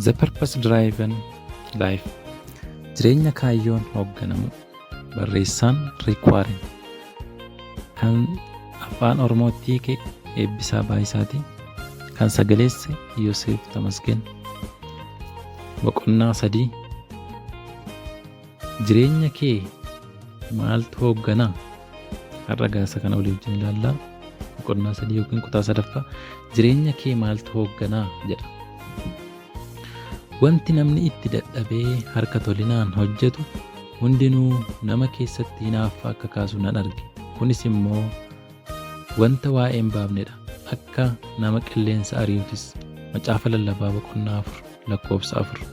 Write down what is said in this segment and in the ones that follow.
The Purpose Driven Life. Jireenya kaayyoon hoogganamu. Barreessaan Riik Waareen. Kan afaan Oromootti hiike Eebbisaa Baayisaati. Kan sagaleesse Yoosef Tamasgen. Boqonnaa 3. Jireenya kee maaltu hoogganaa? Har'a gaasa kana olii wajjin ilaallaa. Boqonnaa 3 yookiin kutaa 3ffaa. Jireenya kee maaltu hoogganaa jedha. Wanti namni itti dadhabee harka tolinaan hojjetu hundinuu nama keessatti hinaaffaa akka kaasu nan arge. Kunis immoo wanta waa'ee hin baafnedha. Akka nama qilleensa ari'uutis. Macaafa Lallabaa boqonnaa 4:4.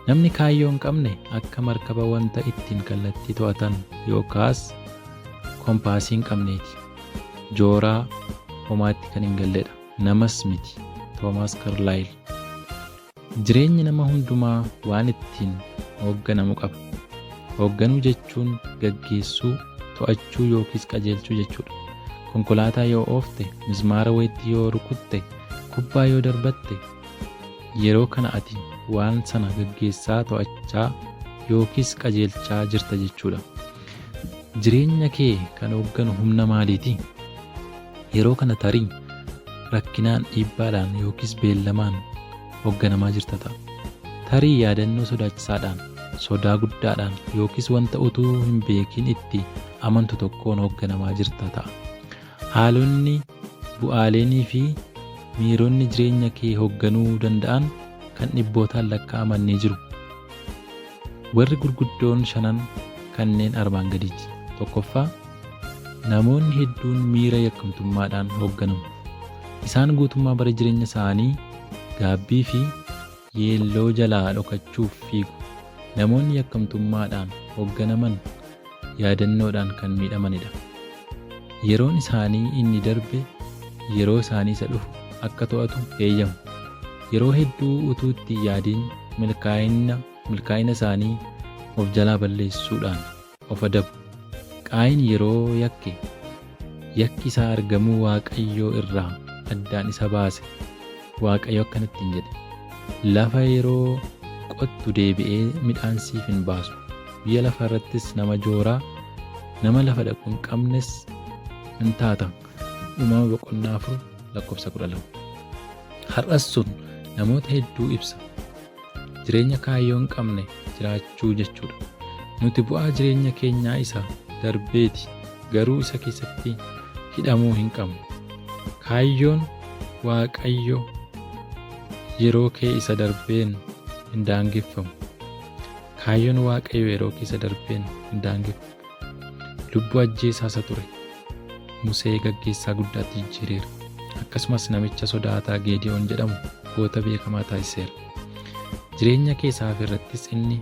Namni kaayyoo hin qabne akka markaba wanta ittiin kallattii to'atan yookaas kompaasii hin qabneeti. Jooraa homaatti kan hin galledha. Namas miti. Toomaas Kaarlaayil. Jireenyi nama hundumaa waan ittiin hoogganamu qaba. Hoogganuu jechuun gaggeessuu, to'achuu yookiis qajeelchuu jechuudha. Konkolaataa yoo oofte, mismaara wayitti yoo rukutte, kubbaa yoo darbatte, yeroo kana ati waan sana gaggeessaa, to'achaa yookiis qajeelchaa jirta jechuudha. Jireenya kee kan hoogganu humna maaliiti? Yeroo kana tarii rakkinaan, dhiibbaadhaan yookiis beellamaan hoogganamaa jirta ta'a. Tarii yaadannoo sodaachisaadhaan, sodaa guddaadhaan yookiis wanta utuu hin beekin itti amantu tokkoon hoogganamaa jirta ta'a. Haalonni, bu'aaleenii fi miironni jireenya kee hoogganuu danda'an kan dhibbootaan lakkaa'aman ni jiru. Warri gurguddoon 5 kanneen armaan gadiiti. 1ffaa, namoonni hedduun miira yakkamtummaadhaan hoogganamu. Isaan guutummaa bara jireenya isaanii gaabbii fi yeelloo jalaa dhokachuuf fiigu. Namoonni yakkamtummaadhaan hoogganaman yaadannoodhaan kan miidhamanidha. Yeroon isaanii inni darbe yeroo isaanii isa dhufu akka to'atu eeyyamu. Yeroo hedduu utuu itti yaadiin milkaa'ina isaanii of jalaa balleessuudhaan of adabu. Qaayin yeroo yakki isaa argamuu Waaqayyoo irraa addaan isa baase. Waaqayyo akkanatti jedhe, lafa yeroo qottu deebi'ee midhaan siif hin baasu. Biyya lafa irrattis nama jooraa, nama lafa dhaqu hin qabnes hin taata. Uumama boqonnaa 4:12. Har'as sun namoota hedduu ibsa. Jireenya kaayyoo hin qabne jiraachuu jechuudha. Nuti bu'aa jireenya keenyaa isa darbeeti, garuu isa keessatti hidhamuu hin qabnu. Kaayyoon Waaqayyo yeroo kee isa darbeen hin daangeffamu. Kaayyoon Waaqayyo yeroo kee isa darbeen hin daangeffamu. Lubbuu ajjeesaa isa ture Musee gaggeessaa guddaatti jijjiireera. Akkasumas namicha sodaataa Geediyoon jedhamu goota beekamaa taasiseera. Jireenya keessaaf irrattis inni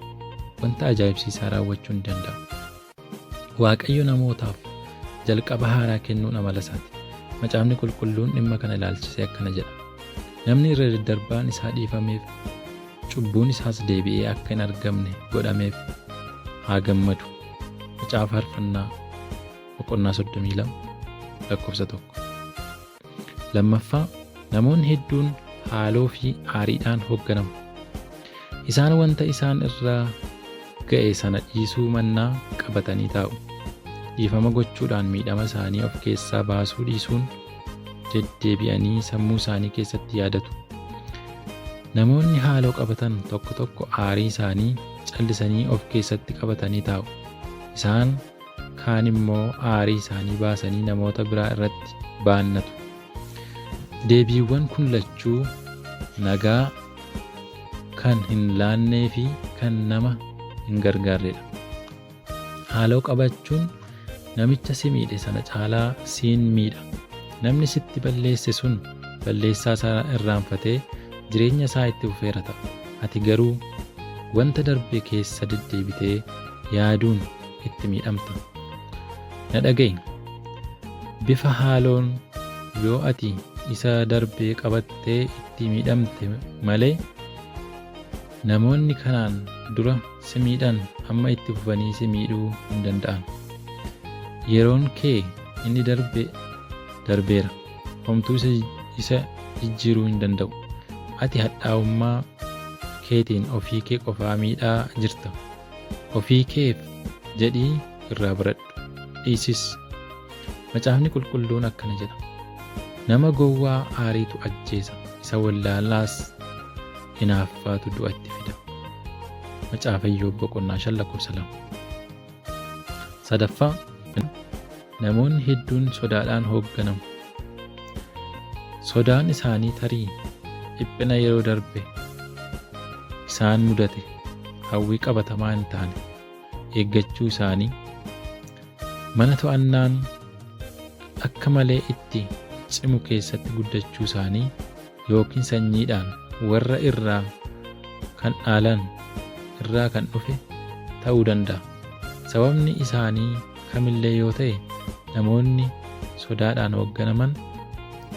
wanta ajaa'ibsiisaa raawwachuu ni danda'a. Waaqayyo namootaaf jalqaba haaraa kennuun amala isaati. Macaafni qulqulluun dhimma kana ilaalchisee akkana jedha. Namni irra daddarbaan isaa dhiifameef, cubbuun isaas deebi'ee akka hin argamne godhameef haa gammadu. Macaafa Faarfannaa boqonnaa 32:1. 2ffaa, namoonni hedduun haaloo fi aariidhaan hoogganamu. Isaan wanta isaan irraa ga'e sana dhiisuu mannaa qabatanii taa'u. Dhiifama gochuudhaan miidhama isaanii of keessaa baasuu dhiisuun deddeebi'anii sammuu isaanii keessatti yaadatu. Namoonni haaloo qabatan tokko tokko aarii isaanii callisanii of keessatti qabatanii taa'u. Isaan kaan immoo aarii isaanii baasanii namoota biraa irratti baannatu. Deebiiwwan kun lachuu nagaa kan hin laannee fi kan nama hin gargaarredha. Haaloo qabachuun namicha si miidhe sana caalaa siin miidha. Namni sitti balleesse sun balleessaa isaa irraanfatee jireenya isaa itti fufeera ta'a. Ati garuu wanta darbe keessa deddeebitee yaaduun itti miidhamta. Na dhaga'i. Bifa haaloon yoo ati isa darbee qabattee itti miidhamte malee namoonni kanaan dura si miidhan amma itti fufanii si miidhuu hin danda'an. Yeroon kee inni darbeera. Homtuu isa jijjiiruu hin danda'u. Ati hadhaa'ummaa keetiin ofii kee qofaa miidhaa jirta. Ofii keef jedhii irraa baradhu. Dhiisis. Macaafni qulqulluun akkana jedha. Nama gowwaa aariitu ajjeesa, isa wallaalaas hinaaffaatu du'atti fida. Macaafa Iyyoob boqonnaa 5:2. Sadaffaa, namoonni hedduun sodaadhaan hoogganamu. Sodaan isaanii tarii dhiphina yeroo darbe isaan mudate hawwii qabatamaa hin taane eeggachuu isaanii, mana to'annaan akka malee itti cimu keessatti guddachuu isaanii, yookiin sanyiidhaan warra irraa kan dhaalan irraa kan dhufe ta'uu danda'a. Sababni isaanii kamillee yoo ta'e, namoonni sodaadhaan hoogganaman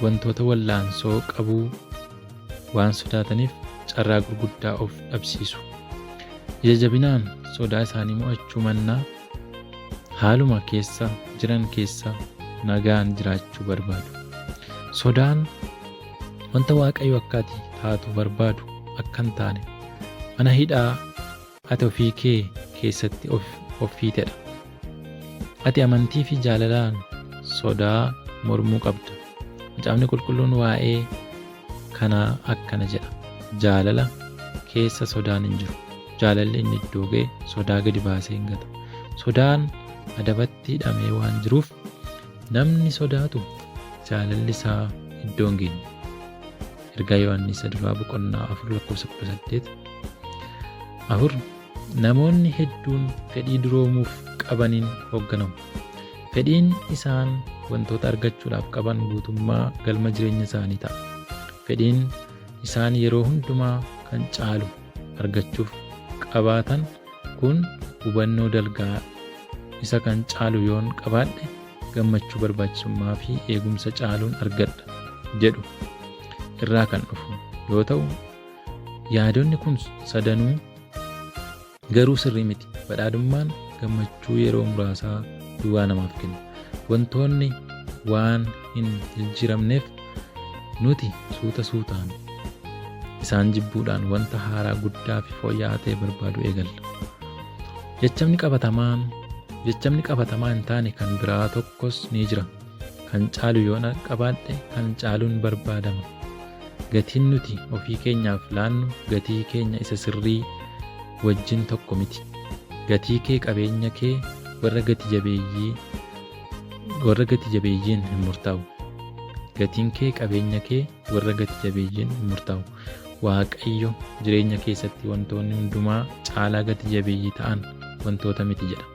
wantoota wallaansoo qabuu waan sodaataniif carraa gurguddaa of dhabsiisu. Ija jabinaan sodaa isaanii mo'achuu mannaa haaluma keessa jiran keessa nagaan jiraachuu barbaadu. Sodaan wanta Waaqayyo akka ati taatu barbaadu akka hin taane, mana hidhaa ati ofii kee keessatti of hiitedha. Ati amantii fi jaalalaan sodaa mormuu qabda. Macaafni qulqulluun waa'ee kanaa akkana jedha. Jaalala keessa sodaan hin jiru. Jaalalli inni iddoo ga'e sodaa gadi baasee hin gata. Sodaan adabatti hidhamee waan jiruuf namni sodaatu jaalalli isaa iddoo hin geenye. Ergaa Yohaannis boqonnaa 4:18. Namoonni hedduun fedhii duroomuuf qabaniin hoogganamu. Fedhiin isaan wantoota argachuudhaaf qaban guutummaa galma jireenya isaanii ta'a. Fedhiin isaan yeroo hundumaa kan caalu argachuuf qabaatan kun hubannoo dalgaa isa kan caalu yoon qabaadhe gammachuu, barbaachisummaa fi eegumsa caaluun argadha jedhu irraa kan dhufu yoo ta'u, yaadonni kun sadanuu garuu sirrii miti. Badhaadhummaan gammachuu yeroo muraasaa duwwaa namaaf kenna. Wantoonni waan hin jijjiiramneef nuti suuta suutaan isaan jibbuudhaan wanta haaraa guddaa fi fooyya'aa ta'e barbaadu eegalla. Jechamni qabatamaa hin taane kan biraa tokkos ni jira. Kan caalu yoon qabaadhe kan caaluun barbaadama. Gatiin nuti ofii keenyaaf laannu gatii keenya isa sirrii wajjin tokko miti. Gatii kee qabeenya kee warra gati jabeeyyiin hin murtaa'u. Gatiin kee qabeenya kee warra gati jabeeyyiin hin murtaa'u. Waaqayyo jireenya keessatti wantoonni hundumaa caalaa gati jabeeyyii ta'an wantoota miti jedha.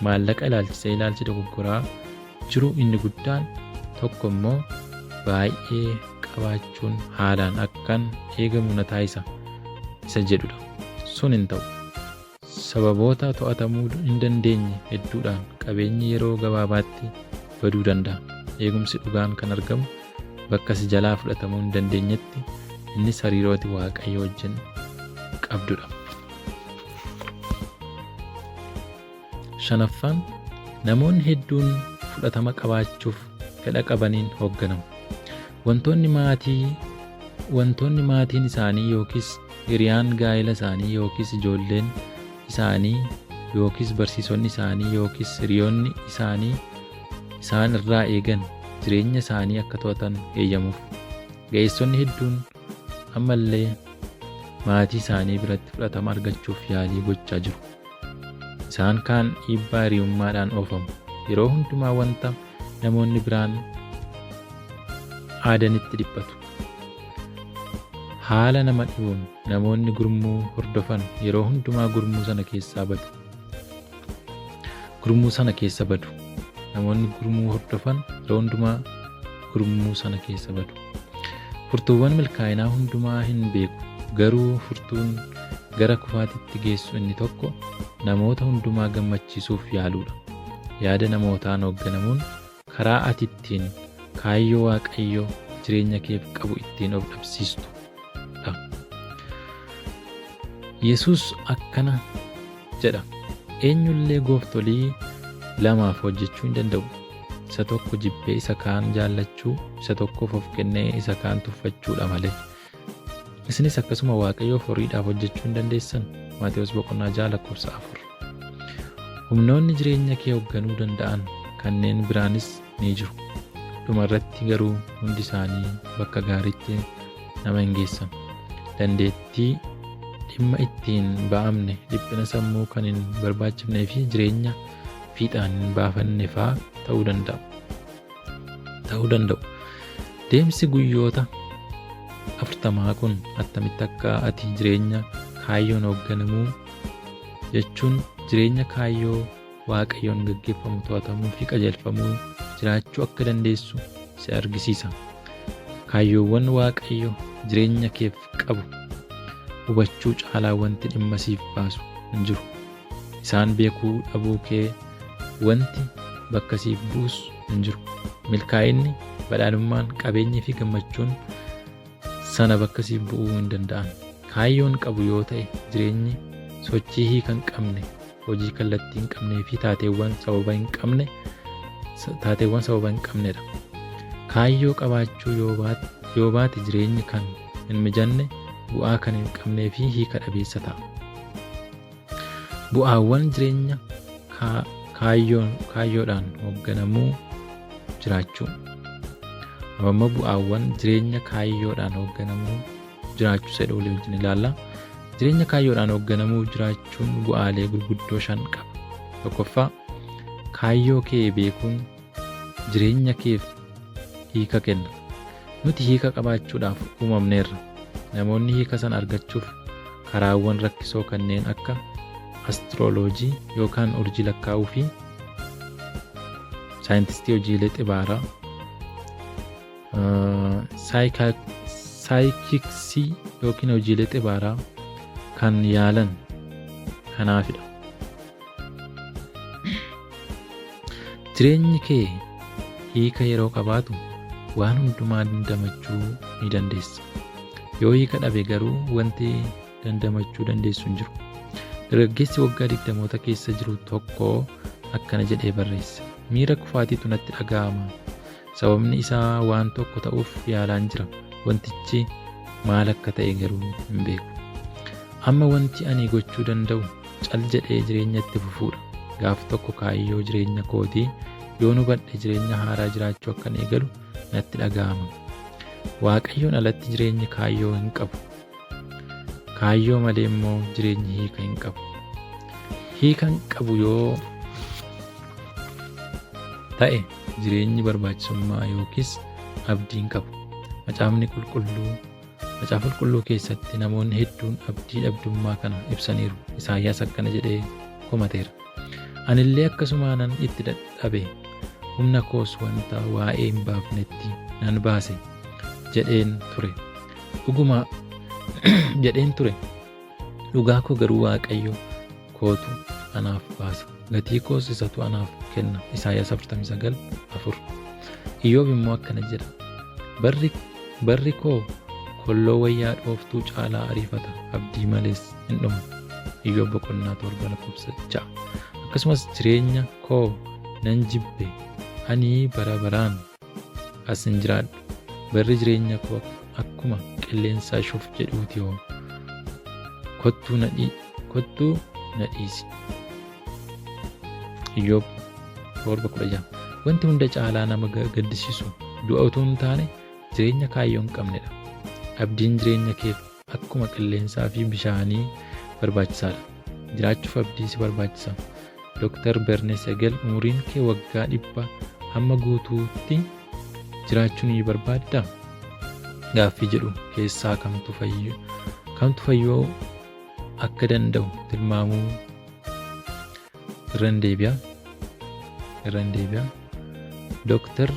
Maallaqa ilaalchisee ilaalchi dogoggoraa jiru inni guddaan tokko immoo baay'ee qabaachuun haalaan akkan eegamu na taasisa isa jedhudha. Sun hin ta'u. Sababoota to'atamuu hin dandeenye hedduudhaan qabeenyi yeroo gabaabaatti baduu danda'a. Eegumsi dhugaan kan argamu bakka si jalaa fudhatamuu hin dandeenyetti, innis hariirooti Waaqayyo wajjin qabdudha. Shanaffaan, namoonni hedduun fudhatama qabaachuuf fedha qabaniin hoogganamu. Wantoonni maatiin isaanii yookiis hiriyaan gaa'ela isaanii yookiis ijoolleen isaanii yookiis barsiisonni isaanii yookiis hiriyoonni isaanii isaan irraa eegan jireenya isaanii akka to'atan eeyyamuuf. Ga'eessonni hedduun ammallee maatii isaanii biratti fudhatama argachuuf yaalii gochaa jiru. Isaan kaan dhiibbaa hiriyummaadhaan oofamu. Yeroo hundumaa wanta namoonni biraan aadanitti dhiphatu. Haala nama dhibuun namoonni gurmuu hordofan yeroo hundumaa gurmuu sana keessa badu. Namoonni gurmuu hordofan yeroo hundumaa gurmuu sana keessa badu. Furtuuwwan milkaa'inaa hundumaa hin beeku. Garuu furtuun gara kufaatitti geessu inni tokko namoota hundumaa gammachiisuuf yaaluudha. Yaada namootaan hoogganamuun karaa ati ittiin kaayyoo Waaqayyoo jireenya keef qabu ittiin of dhabsiistu. Yesuus akkana jedha. Eenyullee gooftolii lamaaf hojjechuu hin danda'u. Isa tokko jibbee isa kaan jaallachuu, isa tokkoof of kennee isa kaan tuffachuudha malee. Isinis akkasuma Waaqayyoof horiidhaaf hojjechuu hin dandeessan. Maatewos 6:4. Humnoonni jireenya kee hoogganuu danda'an kanneen biraanis ni jiru. Dhumarratti garuu hundi isaanii bakka gaariitti nama hin geessan. Dandeettii dhimma ittiin ba'amne, dhiphina sammuu kan hin barbaachifnee fi jireenya fiixaan hin baafanne fa'aa ta'uu danda'u. Deemsi guyyoota 40 kun attamitti akka ati jireenya kaayyoon hoogganamuu jechuun jireenya kaayyoo Waaqayyoon gaggeeffamu, to'atamuu fi qajeelfamuu jiraachuu akka dandeessu si argisiisa. Kaayyoowwan Waaqayyo jireenya keef qabu hubachuu caalaa wanti dhimma siif baasu hin jiru. Isaan beekuu dhabuu kee wanti bakka siif buusu hin jiru. Milkaa'inni, badhaadhummaan, qabeenyii fi gammachuun sana bakka siif bu'uu hin danda'an. Kaayyoon qabu yoo ta'e jireenyi sochii hiika hin qabne, hojii kallattii hin qabnee fi taateewwan sababa hin qabnedha. Kaayyoo qabaachuu yoo baate jireenyi kan hin mijanne, bu'aa kan hin qabnee fi hiika dhabeessa ta'a. Bu'aawwan jireenya kaayyoodhaan hoogganamuu jiraachuu. Amma bu'aawwan jireenya kaayyoodhaan hoogganamuu jiraachuu isa dhoole wajjin ilaalla. Jireenya kaayyoodhaan hoogganamuu jiraachuun bu'aalee gurguddoo 5 qaba. Tokkoffaa, kaayyoo kee beekuun jireenya keef hiika kenna. Nuti hiika qabaachuudhaaf uumamneerra. Namoonni hiika sana argachuuf karaawwan rakkisoo kanneen akka astroloojii yookaan urjii lakkaa'uu fi saayintistii hojiilee xibaaraa, saayikiksii yookiin hojiilee xibaaraa kan yaalan kanaafidha. Jireenyi kee hiika yeroo qabaatu waan hundumaa dandamachuu ni dandeessa. Yoo hiika dhabe garuu wanti dandamachuu dandeessu hin jiru. Dargaggeessi waggaa 20 keessa jiru tokko akkana jedhee barreesse. Miira kufaatiitu natti dhaga'ama. Sababni isaa waan tokko ta'uuf yaalaan jira. Wantichi maal akka ta'e garuu hin beeku. Amma wanti ani gochuu danda'u cal jedhee jireenya itti fufuudha. Gaaf tokko kaayyoo jireenya kootii yoon hubadhe jireenya haaraa jiraachuu akkan eegalu natti dhaga'ama. Waaqayyoon alatti jireenyi kaayyoo hin qabu. Kaayyoo malee immoo jireenyi hiika hin qabu. Hiika hin qabu yoo ta'e jireenyi barbaachisummaa yookiis abdii hin qabu. Macaafa qulqulluu keessatti namoonni hedduun abdii dhabdummaa kana ibsaniiru. Isaayyaas akkana jedhee komateera. Anillee akkasumaanan itti dadhabe, humna koos wanta waa'ee hin baafnetti nan baase jedheen ture. Dhugaa koo garuu Waaqayyo kootu anaaf baasa. Gatii koos isatu anaaf kenna. Isaayyaas 49:4. Iyyoob immoo akkana jedha. Barri koo kolloo wayyaa dhooftuu caalaa ariifata. Abdii malees hin dhumu. Iyyoob 7:6. Akkasumas jireenya koo nan jibbe. Ani bara baraan as hin jiraadhu. Barri jireenya koo akkuma qilleensaa shuuf jedhuuti hoo. Kottuu na dhiisi. Iyyoob 7:16. Wanti hunda caalaa nama gaddisiisu du'a utuu hin taane jireenya kaayyoo hin qabnedha. Abdiin jireenya keef akkuma qilleensaa fi bishaanii barbaachisaadha. Jiraachuuf abdii si barbaachisa. Dr. Bernee Segel, umuriin kee waggaa 100 hamma guutuutti jiraachuu ni barbaaddaa? Gaaffii jedhu keessaa kamtu fayyoo akka danda'u tilmaamuu irraan deebi'a. Dr.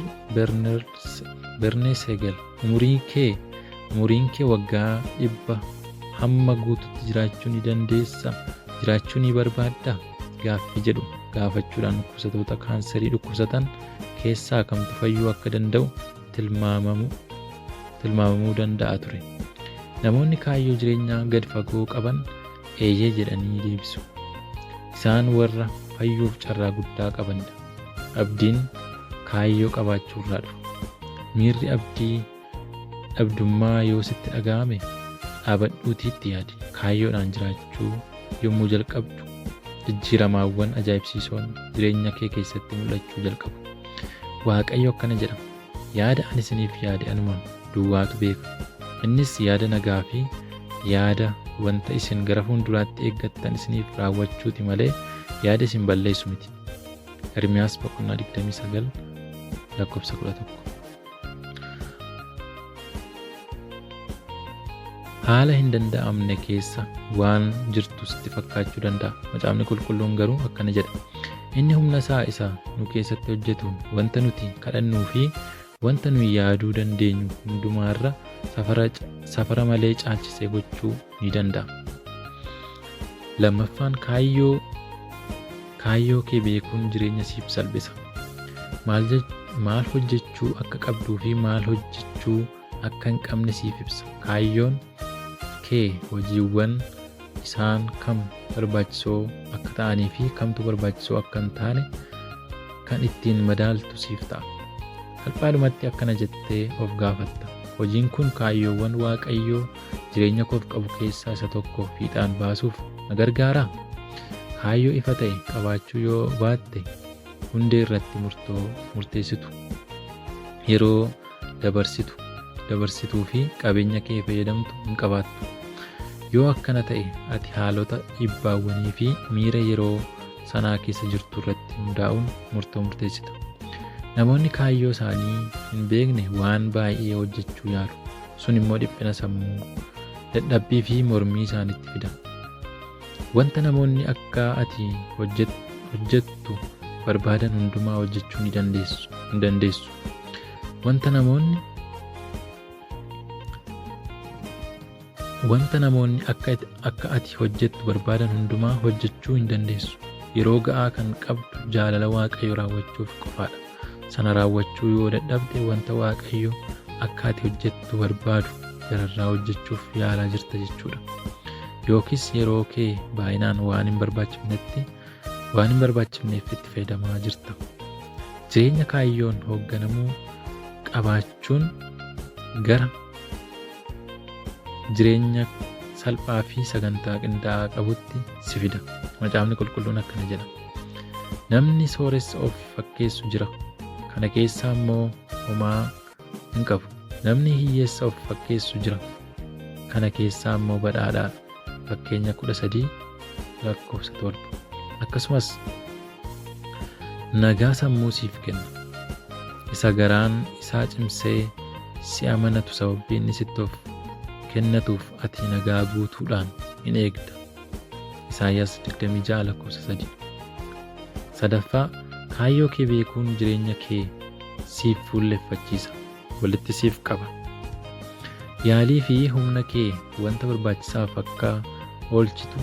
Bernee Segel, umuriin kee waggaa 100 hamma guutuutti jiraachuu ni dandeessaa? Jiraachuu ni barbaaddaa? Gaaffii jedhu gaafachuudhaan dhukkubsattoota kaanserii dhukkubsatan keessaa kamtu fayyuu akka danda'u tilmaamamuu danda'a ture. Namoonni kaayyoo jireenyaa gad fagoo qaban eeyyee jedhanii deebisu. Isaan warra fayyuuf carraa guddaa qabanidha. Abdiin kaayyoo qabaachuurraa dhufa. Miirri abdii dhabdummaa yoo sitti dhaga'ame dhaabadhuutiitti yaadi. Kaayyoodhaan jiraachuu yommuu jalqabdu jijjiiramaawwan ajaa'ibsiisoon jireenya kee keessatti mul'achuu jalqabu. Waaqayyo akkana jedha, yaada ani isiniif yaade anuma duwwaatu beeka. Innis yaada nagaa fi yaada wanta isin gara fuulduraatti eeggattan isiniif raawwachuuti malee yaada isin balleessu miti. Ermiyaas 29:11. Haala hin danda'amne keessa waan jirtu sitti fakkaachuu danda'a. Macaafni qulqulluun garuu akkana jedha, inni humna isaa isa nu keessatti hojjetu wanta nuti kadhannuu fi wanta nuyi yaaduu dandeenyu hundumaarra safara malee caalchisee gochuu ni danda'a. Lammaffaan kaayyoo kee beekuun jireenya siif salphisa. Maal hojjechuu akka qabduu fi maal hojjechuu akka hin qabne siif ibsa. Kaayyoon kee hojiiwwan isaan kam barbaachisoo akka ta'anii fi kamtu barbaachisoo akka hin taane kan ittiin madaaltu siif ta'a. Salphaadhumatti akkana jettee of gaafatta, hojiin kun kaayyoowwan Waaqayyoo jireenya koof qabu keessaa isa tokko fiixaan baasuuf na gargaaraa? Kaayyoo ifa ta'e qabaachuu yoo baatte hundee irratti murteessitu, yeroo dabarsituu fi qabeenya kee fayyadamtu hin qabaattu. Yoo akkana ta'e ati haalota dhibbaawwanii fi miira yeroo sanaa keessa jirtu irratti hundaa'uun murtoo murteessita. Namoonni kaayyoo isaanii hin beekne waan baay'ee hojjechuu yaalu. Sun immoo dhiphina sammuu, dadhabbii fi mormii isaanitti fida. Wanta namoonni akka ati hojjettu barbaadan hundumaa hojjechuu hin dandeessu. Wanta namoonni akka ati hojjettu barbaadan hundumaa hojjechuu hin dandeessu. Yeroo ga'aa kan qabdu jaalala Waaqayyo raawwachuuf qofaadha. Sana raawwachuu yoo dadhabde wanta Waaqayyo akka ati hojjettu barbaadu gararraa hojjechuuf yaalaa jirta jechuudha. Yookiis yeroo kee baay'inaan waan hin barbaachifneef itti fayyadamaa jirta. Jireenya kaayyoon hoogganamuu qabaachuun gara jireenya salphaa fi sagantaa qindaa'aa qabutti si fida. Macaafni qulqulluun akkana jedha, namni sooressa of fakkeessu jira, kana keessaa immoo homaa hin qabu. Namni hiyyeessa of fakkeessu jira, kana keessaa immoo badhaadhaadha. Fakkeenya 13:7. Akkasumas nagaa sammuu siif kenna. Isa garaan isaa cimsee si amanatu sababii inni sitti of kennatuuf ati nagaa guutuudhaan in eegda. Isaayyaas 26:3. Sadaffaa, kaayyoo kee beekuun jireenya kee siif fuulleffachiisa, walitti siif qaba. Yaalii fi humna kee wanta barbaachisaaf akka oolchitu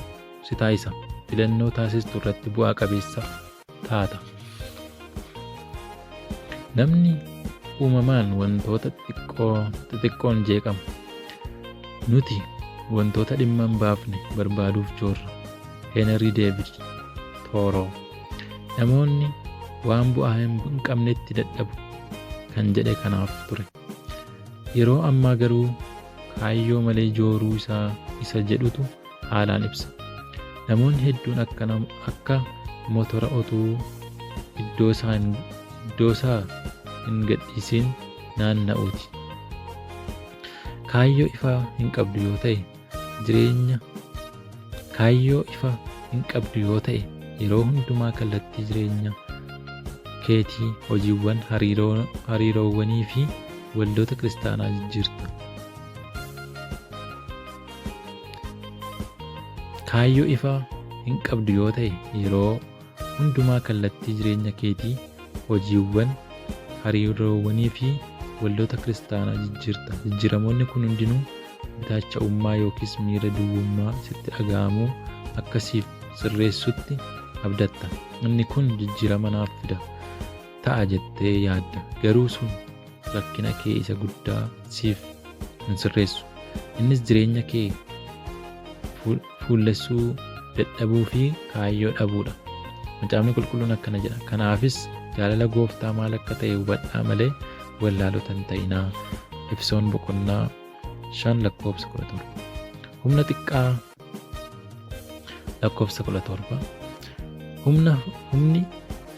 si taasisa. Filannoo taasistu irratti bu'aa qabeessa taata. Namni uumamaan wantoota xixiqqoon jeeqama. Nuti wantoota dhimma hin baafne barbaaduuf joorra. Henry David Thoreau. Namoonni waan bu'aa hin qabnetti dadhabu kan jedhe kanaaf ture. Yeroo ammaa garuu kaayyoo malee jooruu isa jedhutu haalaan ibsa. Namoonni hedduun akka motora otuu iddoo isaa hin gadhiisiin naanna'uuti. Kaayyoo ifa hin qabdu yoo ta'e yeroo hundumaa kallattii jireenya keetii, hojiiwwan, hariiroowwanii fi waldoota kiristaanaa jijjiirta. Kaayyoo ifa hin qabdu yoo ta'e yeroo hundumaa kallattii jireenya keetii, hojiiwwan, hariiroowwanii fi waldoota kiristaanaa jijjiirta. Jijjiiramoonni kun hundinuu bitaacha'ummaa yookiis miira duwwummaa sitti dhaga'amuu akkasiif sirreessutti abdatta. Inni kun jijjiirama naaf fida ta'a jettee yaadda. Garuu sun rakkina kee isa guddaa siif hin sirreessu. Innis jireenya kee fuullessuu dadhabuu fi kaayyoo dhabuudha. Macaafni qulqulluun akkana jedha, kanaafis jaalala Gooftaa maal akka ta'e hubadhaa malee wallaalota hin ta'inaa. Efesoon 5:17. Humna xiqqaa lakkoofsa 17. Humni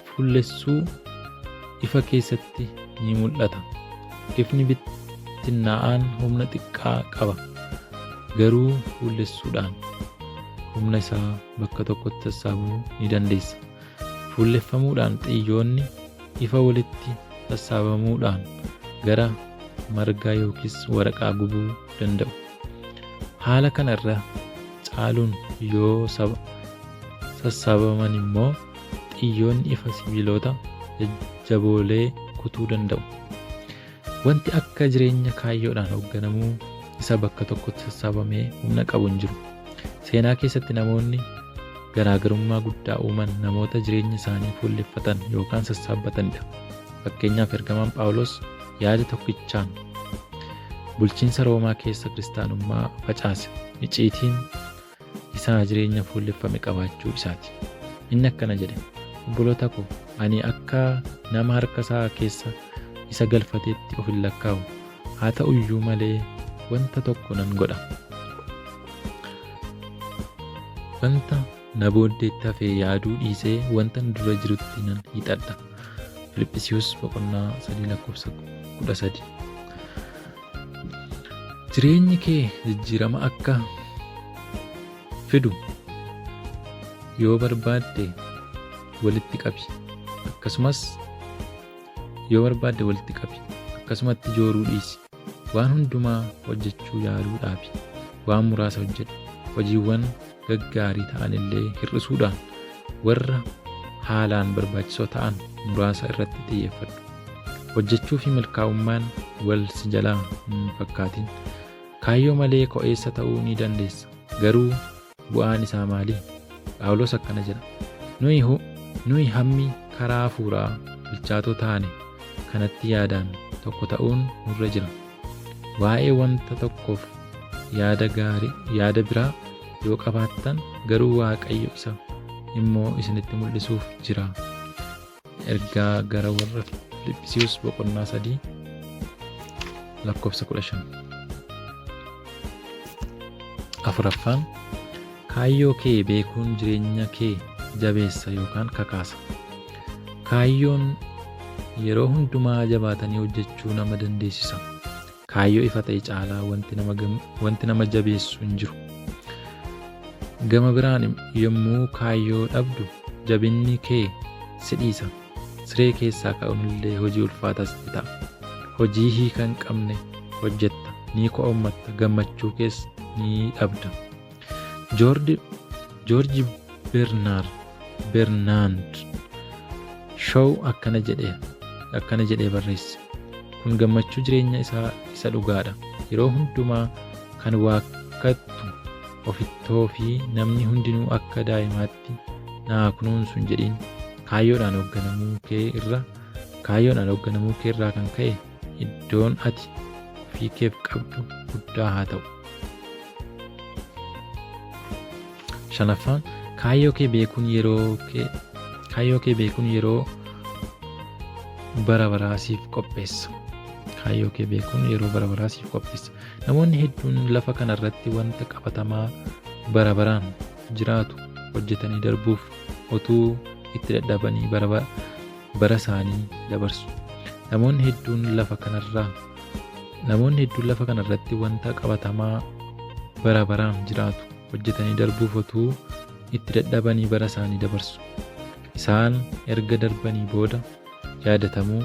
fuullessuu ifa keessatti ni mul'ata. Ifni bittinnaa'aan humna xiqqaa qaba. Garuu fuullessuudhaan humna isaa bakka tokkotti sassaabuu ni dandeessa. Fuulleffamuudhaan xiyyoonni ifa walitti sassaabamuudhaan gara margaa yookiis waraqaa gubuu danda'u. Haala kana irra caaluun yoo sassaabaman immoo xiyyoonni ifa sibiilota jajjaboolee kutuu danda'u. Wanti akka jireenya kaayyoodhaan hoogganamuu isa bakka tokkotti sassaabamee humna qabu hin jiru. Seenaa keessatti namoonni garaagarummaa guddaa uuman namoota jireenya isaanii fuulleffatan yookaan sassaabatanidha. Fakkeenyaaf ergamaan Phaawulos yaada tokkichaan bulchiinsa Roomaa keessa kiristaanummaa facaase. Icciitiin isaa jireenya fuulleffame qabaachuu isaati. Inni akkana jedhe: obboloota koo, ani akka nama harka isaa keessa isa galfateetti of hin lakkaa'u. Haa ta'u iyyuu malee wanta tokko nan godha. Wanta na booddeetti hafee yaaduu dhiisee wanta dura jirutti nan hiixadha. Fiiliphisiyuus 3:13. Jireenyi kee jijjiirama akka fidu yoo barbaadde walitti qabi. Akkasumatti jooruu dhiisi. Waan hundumaa hojjechuu yaaluu dhaabi. Waan muraasa hojjedhu. Hojiiwwan gaggaarii ta'an illee hir'isuudhaan warra haalaan barbaachisoo ta'an muraasa irratti xiyyeeffadhu. Hojjechuu fi milkaa'ummaan wal si jalaa hin fakkaatin. Kaayyoo malee ko'eessa ta'uu ni dandeessa. Garuu bu'aan isaa maali? Phaawulos akkana jedha: nuyi hammi karaa hafuuraa bilchaatoo taane kanatti yaadaan tokko ta'uun nurra jira. Waa'ee wanta tokkoof yaada biraa yoo qabaattan garuu Waaqayyo isa immoo isinitti mul'isuuf jira. Ergaa gara warra Fiiliphisiyuus 3:15. Afuraffaan, kaayyoo kee beekuun jireenya kee jabeessa yookaan kakaasa. Kaayyoon yeroo hundumaa jabaatanii hojjechuu nama dandeessisa. Kaayyoo ifa ta'e caalaa wanti nama jabeessu hin jiru. Gama biraan yommuu kaayyoo dhabdu jabinni kee si dhiisa. Siree keessaa ka'uun illee hojii ulfaataa sitti ta'a. Hojii hiika hin qabne hojjetta, ni ko'ommatta, gammachuu kees ni dhabda. Joorji Bernaand Shaw akkana jedhee barreesse: kun gammachuu jireenya isa dhugaadha. Yeroo hundumaa kan waakkattu ofittoo fi namni hundinuu akka daa'imaatti naa kunuunsu hin jedhin. Kaayyoodhaan hoogganamuu kee irraa kan ka'e iddoon ati ofii keef qabdu guddaa haa ta'u. Shanaffaan, kaayyoo kee beekuun yeroo bara baraa siif qopheessa. Namoonni hedduun lafa kanarratti wanta qabatamaa bara baraan jiraatu hojjetanii darbuuf otuu itti dadhabanii bara isaanii dabarsu. Namoonni hedduun lafa kanarratti wanta qabatamaa bara baraan jiraatu hojjetanii darbuuf otuu itti dadhabanii bara isaanii dabarsu. Isaan erga darbanii booda yaadatamuu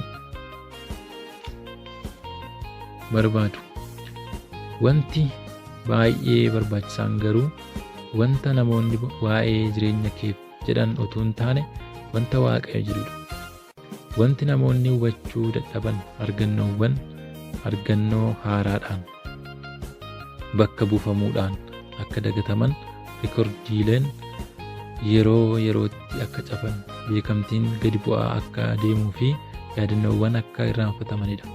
barbaadu. Wanti baay'ee barbaachisaan garuu wanta namoonni waa'ee jireenya keef jedhan utuu hin taane wanta Waaqayyo jedhudha. Wanti namoonni hubachuu dadhaban argannoo haaraadhaan bakka buufamuudhaan akka dagataman, rikoordiileen yeroo yerootti akka caban, beekamtiin gadi bu'aa akka deemuu fi yaadannoowwan akka irraanfatamanidha.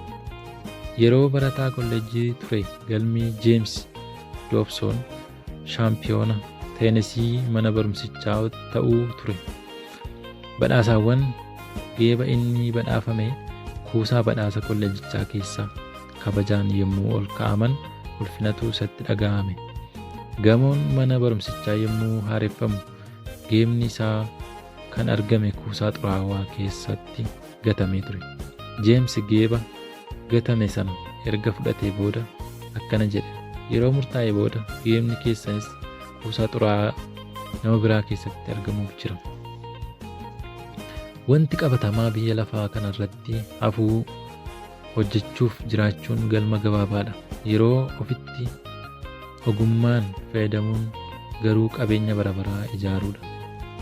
Yeroo barataa kolleejjii ture galmii Jeems Doobson shaampiyoona teenisii mana barumsichaa ta'uu ture. Badhaasaawwan geeba inni badhaafame kuusaa badhaasa kolleejjichaa keessaa kabajaan yommuu ol kaa'aman ulfinatu isatti dhaga'ame. Gamoon mana barumsichaa yommuu haareffamu geemni isaa kan argame kuusaa xuraawaa keessatti gatamee ture. Jeems geeba gatame sana erga fudhatee booda akkana jedhe, yeroo murtaa'e booda geemni keessanis kuusaa xuraawaa nama biraa keessatti argamuuf jira. Wanti qabatamaa biyya lafaa kanarratti hafuu hojjechuuf jiraachuun galma gabaabaadha. Yeroo ofitti ogummaan fayyadamuun garuu qabeenya bara baraa ijaaruudha.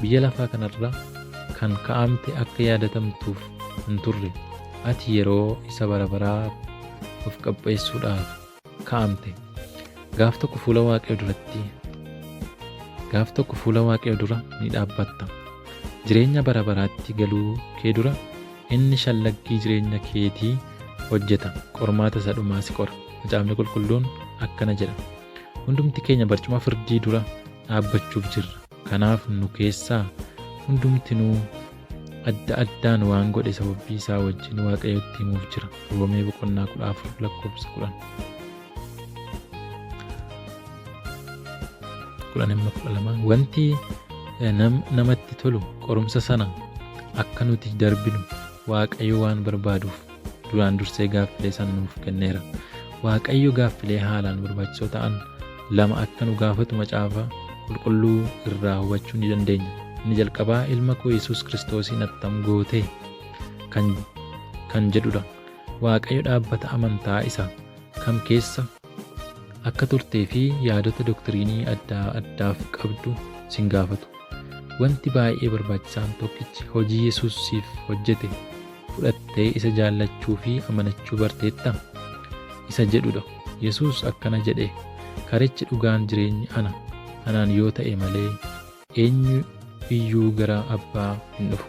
Biyya lafaa kanarra kan kaa'amte akka yaadatamtuuf hin turre. Ati yeroo isa bara baraa of qopheessuudhaaf kaa'amte. Gaaf tokko fuula Waaqayyoo dura ni dhaabbatta. Jireenya bara baraatti galuu kee dura inni shallaggii jireenya keetii hojjeta. Qormaata isa dhumaa si qora. Macaafni qulqulluun akkana jedha. Hundumti keenya barcuma firdii dura dhaabbachuuf jirra. Kanaaf nu keessaa hundumtinuu adda addaan waan godhe sababii isaa wajjin Waaqayyotti himuuf jira. Roomee 14:10. Wanti namatti tolu qorumsa sana akka nuti darbinu Waaqayyo waan barbaaduuf duraan dursee gaaffilee sana nuuf kenneera. Waaqayyo gaaffilee haalaan barbaachisoo ta'an 2 akka nu gaafatu macaafa qulqulluu irraa hubachuu ni dandeenya. Inni jalqabaa, ilma koo Yesuus Kiristoosiin attam gootee kan jedhudha. Waaqayyo dhaabbata amantaa isa kam keessa akka turtee fi yaadota doktiriinii adda addaaf qabdu sin gaafatu. Wanti baay'ee barbaachisaan tokkichi hojii Yesuus siif hojjete fudhattee isa jaallachuu fi amanachuu barteetta isa jedhudha. Yesuus akkana jedhe, karichi dhugaan jireenyi anaan yoo ta'e malee eenyu iyyuu gara Abbaa hin dhufu.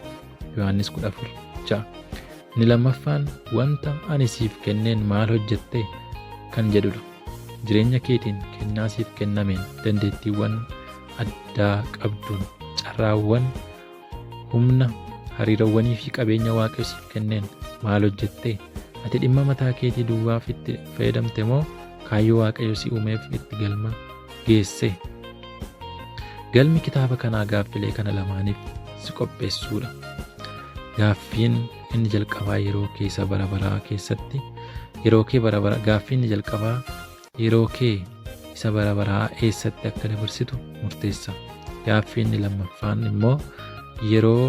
Yohaannis 14:6. Inni lammaffaan, wanta ani siif kenneen maal hojjette kan jedhudha. Jireenya keetiin kennaa siif kennameen dandeettiiwwan addaa qabduun carraawwan humna hariiroowwanii fi qabeenya Waaqayyo siif kenneen maal hojjette? Ati dhimma mataa keetii duwwaaf itti fayyadamte moo kaayyoo Waaqayyo si uumeef itti galma geesse? Galmi kitaaba kanaa gaaffilee kana lamaaniif si qopheessuudha. Gaaffiin inni jalqabaa yeroo kee bara baraa keessatti gaaffiin inni jalqabaa yeroo kee isa bara baraa eessatti akka dabarsitu murteessa. Gaaffiin inni lammaffaan immoo yeroo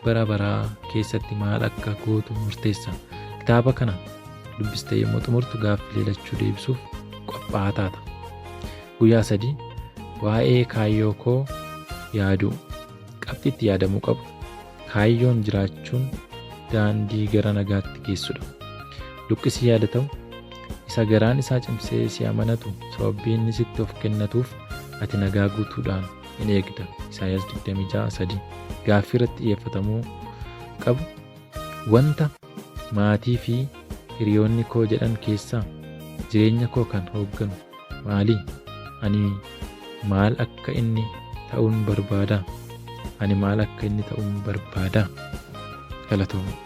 bara baraa keessatti maal akka gootu murteessa. Kitaaba kana dubbistee yommuu xumurtu gaaffilee lachuu deebisuuf qophaa'aa taata. Guyyaa 3 waa'ee kaayyoo koo yaaduu. Qabxiitti yaadamuu qabu. Kaayyoon jiraachuun daandii gara nagaatti geessudha. Luqqisi yaadatamu isa garaan isaa cimsee si amanatu sababii inni sitti of kennatuuf ati nagaa guutuudhaan in eegda. Isaayaas 26:3. Gaaffii irratti xiyyeeffatamuu qabu. Wanta maatii fi hiriyoonni koo jedhan keessaa jireenya koo kan hoogganu maali? Ani maal akka inni ta'uun barbaada? Galatoomuu.